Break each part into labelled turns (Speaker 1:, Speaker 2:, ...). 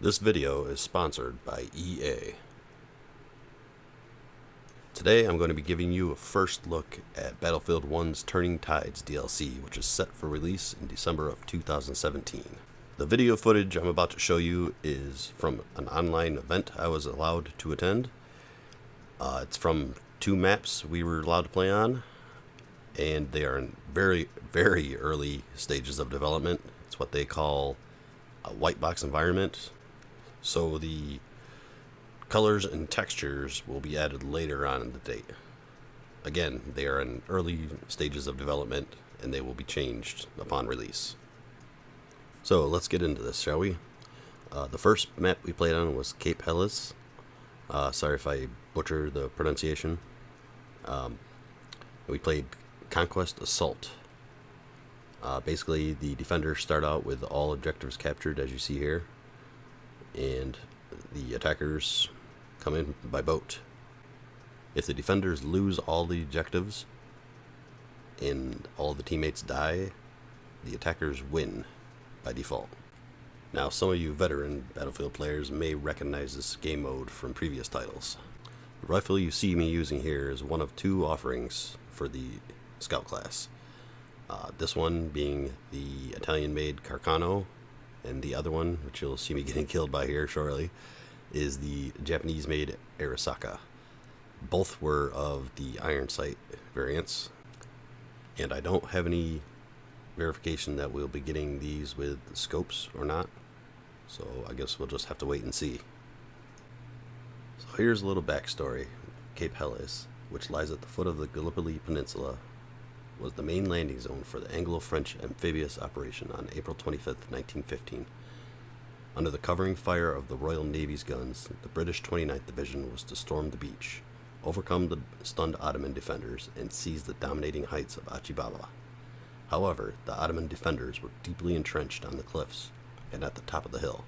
Speaker 1: This video is sponsored by EA. Today I'm going to be giving you a first look at Battlefield 1's Turning Tides DLC, which is set for release in December of 2017. The video footage I'm about to show you is from an online event I was allowed to attend. It's from 2 maps we were allowed to play on, and they are in very, very early stages of development. It's what they call a white box environment. So the colors and textures will be added later on in the date. Again, they are in early stages of development and they will be changed upon release. So let's get into this, shall we? The first map we played on was Cape Helles. Sorry if I butcher the pronunciation. We played Conquest Assault. Basically, the defenders start out with all objectives captured, as you see here, and the attackers come in by boat. If the defenders lose all the objectives and all the teammates die, the attackers win by default. Now, some of you veteran Battlefield players may recognize this game mode from previous titles. The rifle you see me using here is one of 2 offerings for the Scout class. This one being the Italian-made Carcano, and the other one, which you'll see me getting killed by here shortly, is the Japanese-made Arisaka. Both were of the iron sight variants, and I don't have any verification that we'll be getting these with scopes or not, so I guess we'll just have to wait and see. So here's a little backstory. Cape Helles, which lies at the foot of the Gallipoli Peninsula, was the main landing zone for the Anglo-French amphibious operation on April 25th, 1915. Under the covering fire of the Royal Navy's guns, the British 29th Division was to storm the beach, overcome the stunned Ottoman defenders, and seize the dominating heights of Achi Baba. However, the Ottoman defenders were deeply entrenched on the cliffs and at the top of the hill.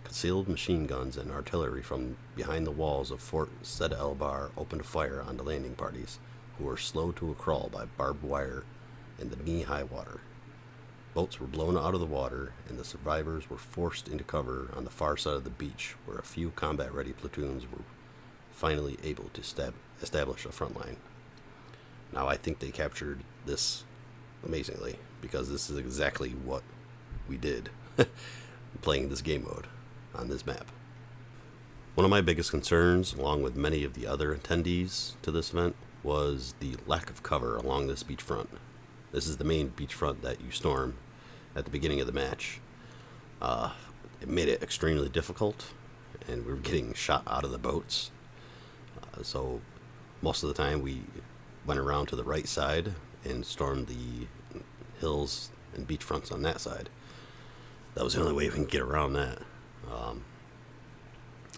Speaker 1: Concealed machine guns and artillery from behind the walls of Fort Sed El Bahr opened fire on the landing parties, who were slow to a crawl by barbed wire in the knee-high water. Boats were blown out of the water, and the survivors were forced into cover on the far side of the beach, where a few combat-ready platoons were finally able to establish a front line. Now, I think they captured this amazingly, because this is exactly what we did playing this game mode on this map. One of my biggest concerns, along with many of the other attendees to this event, was the lack of cover along this beachfront. This is the main beachfront that you storm at the beginning of the match. It made it extremely difficult, and we were getting shot out of the boats. So most of the time we went around to the right side and stormed the hills and beachfronts on that side. That was the only way we can get around that.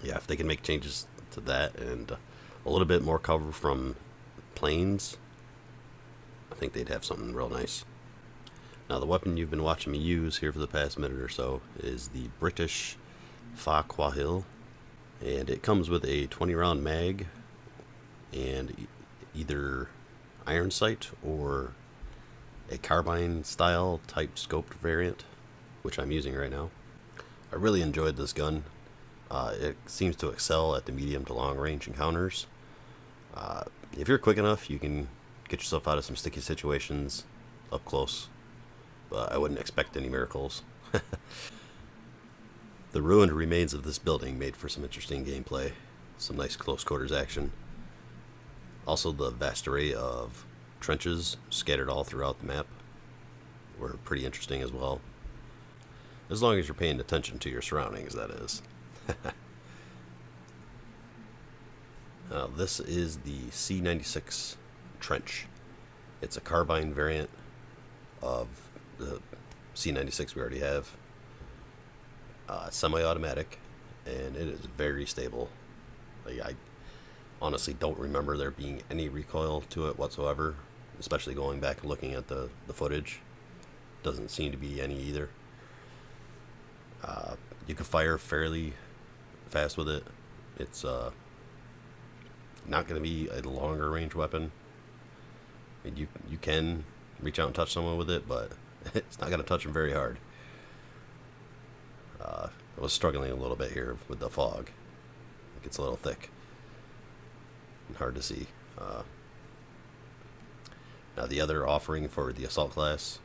Speaker 1: Yeah, if they can make changes to that and a little bit more cover from planes, I think they'd have something real nice. Now, the weapon you've been watching me use here for the past minute or so is the British Fa-Quahil, and it comes with a 20-round mag and either iron sight or a carbine style type scoped variant, which I'm using right now. I really enjoyed this gun. It seems to excel at the medium to long range encounters. If you're quick enough, you can get yourself out of some sticky situations up close, but I wouldn't expect any miracles. The ruined remains of this building made for some interesting gameplay, some nice close quarters action. Also, the vast array of trenches scattered all throughout the map were pretty interesting as well. As long as you're paying attention to your surroundings, that is. Now, this is the C96 trench. It's a carbine variant of the C96 we already have. Semi-automatic, and it is very stable. I honestly don't remember there being any recoil to it whatsoever, especially going back and looking at the footage. Doesn't seem to be any either. You can fire fairly fast with it. It's not going to be a longer range weapon. I mean, you can reach out and touch someone with it, but it's not going to touch them very hard. I was struggling a little bit here with the fog. It gets a little thick and hard to see. Now the other offering for the assault class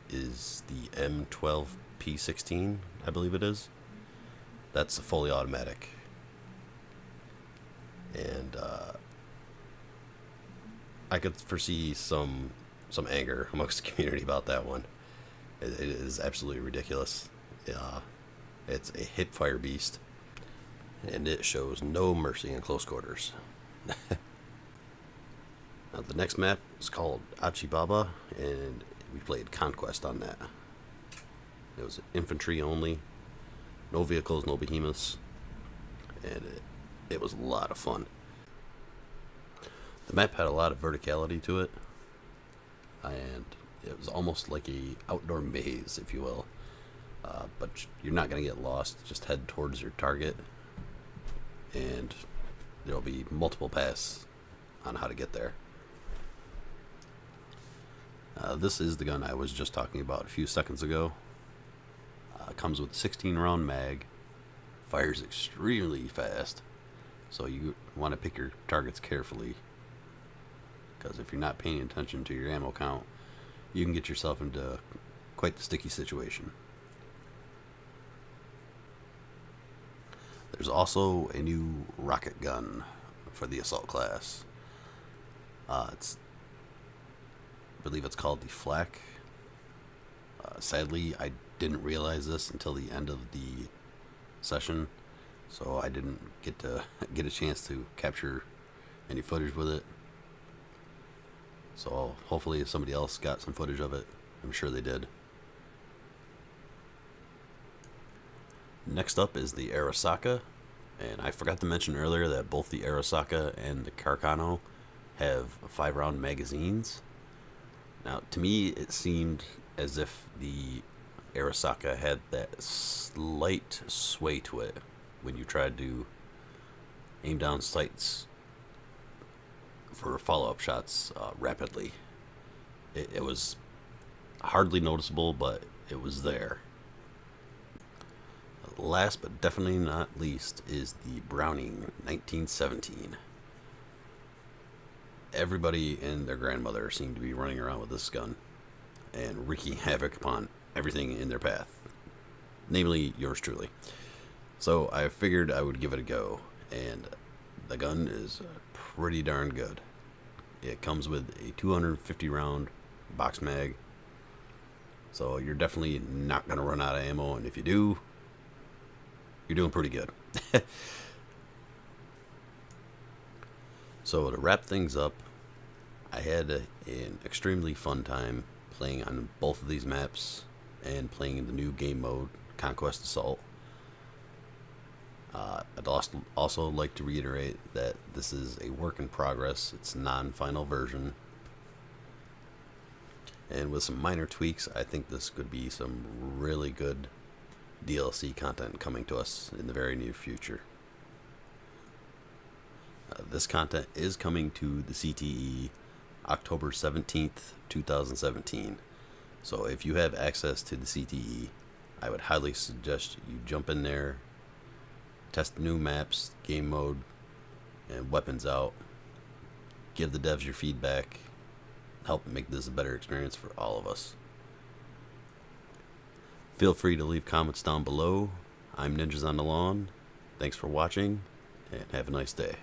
Speaker 1: is the M12P16, I believe it is. That's a fully automatic. And I could foresee some anger amongst the community about that one. It is absolutely ridiculous. It's a hip fire beast, and it shows no mercy in close quarters. Now, the next map is called Achibaba, and we played Conquest on that. It was infantry only, no vehicles, no behemoths, and it was a lot of fun. The map had a lot of verticality to it, and it was almost like a outdoor maze, if you will. But you're not going to get lost. Just head towards your target, and there'll be multiple paths on how to get there. This is the gun I was just talking about a few seconds ago. Comes with a 16-round mag, fires extremely fast, so you want to pick your targets carefully, because if you're not paying attention to your ammo count, you can get yourself into quite the sticky situation. There's also a new rocket gun for the assault class. I believe it's called the Flak. Sadly, I didn't realize this until the end of the session, so I didn't get a chance to capture any footage with it. So hopefully somebody else got some footage of it. I'm sure they did. Next up is the Arasaka, and I forgot to mention earlier that both the Arasaka and the Carcano have 5-round magazines. Now, to me, it seemed as if the Arasaka had that slight sway to it when you tried to aim down sights for follow-up shots rapidly. It was hardly noticeable, but it was there. Last but definitely not least is the Browning 1917. Everybody and their grandmother seemed to be running around with this gun and wreaking havoc upon everything in their path, namely yours truly. So I figured I would give it a go, and the gun is pretty darn good. It comes with a 250 round box mag, so you're definitely not going to run out of ammo, and if you do, you're doing pretty good. So to wrap things up, I had an extremely fun time playing on both of these maps and playing in the new game mode, Conquest Assault. I'd also like to reiterate that this is a work in progress. It's non-final version. And with some minor tweaks, I think this could be some really good DLC content coming to us in the very near future. This content is coming to the CTE October 17th, 2017. So if you have access to the CTE, I would highly suggest you jump in there, test the new maps, game mode, and weapons out. Give the devs your feedback. Help make this a better experience for all of us. Feel free to leave comments down below. I'm Ninjas on the Lawn. Thanks for watching, and have a nice day.